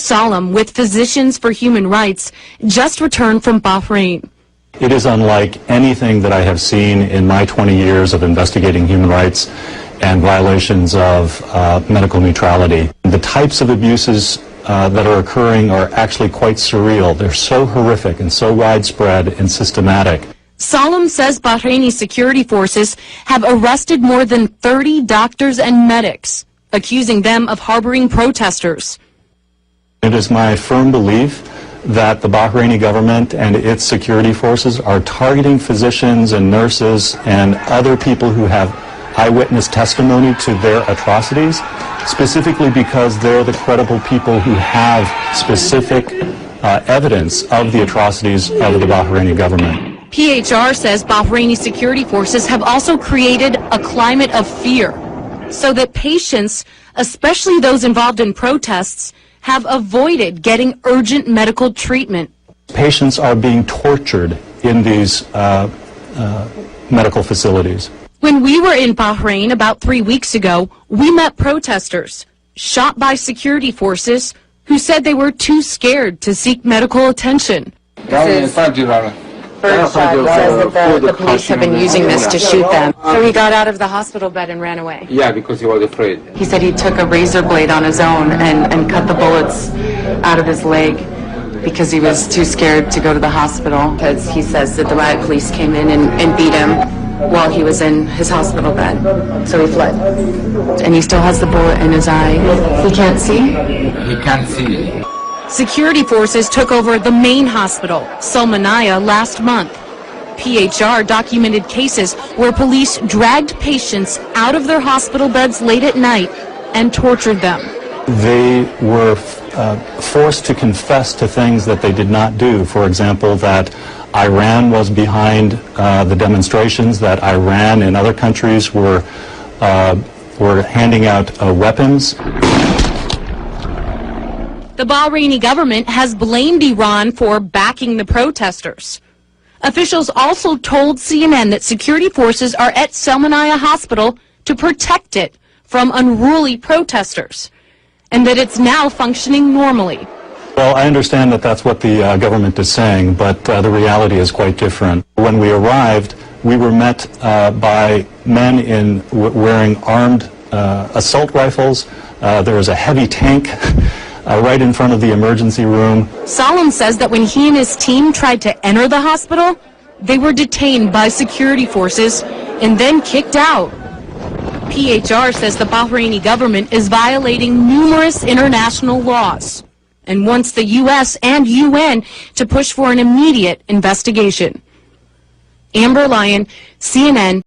Salam with Physicians for Human Rights just returned from Bahrain. It is unlike anything that I have seen in my 20 years of investigating human rights and violations of medical neutrality. The types of abuses that are occurring are actually quite surreal. They're so horrific and so widespread and systematic. Salam says Bahraini security forces have arrested more than 30 doctors and medics, accusing them of harboring protesters. It is my firm belief that the Bahraini government and its security forces are targeting physicians and nurses and other people who have eyewitness testimony to their atrocities, specifically because they're the credible people who have specific evidence of the atrocities of the Bahraini government. PHR says Bahraini security forces have also created a climate of fear so that patients, especially those involved in protests, have avoided getting urgent medical treatment. Patients are being tortured in these medical facilities. When we were in Bahrain about 3 weeks ago, we met protesters shot by security forces who said they were too scared to seek medical attention. Birdside says that the police have been using this to shoot them. So he got out of the hospital bed and ran away. Yeah, because he was afraid. He said he took a razor blade on his own and cut the bullets out of his leg because he was too scared to go to the hospital. Because he says that the riot police came in and beat him while he was in his hospital bed. So he fled. And he still has the bullet in his eye. He can't see? He can't see. Security forces took over the main hospital, Salmanaya, last month. PHR documented cases where police dragged patients out of their hospital beds late at night and tortured them. They were forced to confess to things that they did not do. For example, that Iran was behind the demonstrations, that Iran and other countries were handing out weapons. The Bahraini government has blamed Iran for backing the protesters. Officials also told CNN that security forces are at Salmanaya Hospital to protect it from unruly protesters, and that it's now functioning normally. Well, I understand that that's what the government is saying, but the reality is quite different. When we arrived, we were met by men wearing armed assault rifles. There was a heavy tank right in front of the emergency room. Salam says that when he and his team tried to enter the hospital, they were detained by security forces and then kicked out. PHR says the Bahraini government is violating numerous international laws and wants the U.S. and UN to push for an immediate investigation. Amber Lyon, CNN.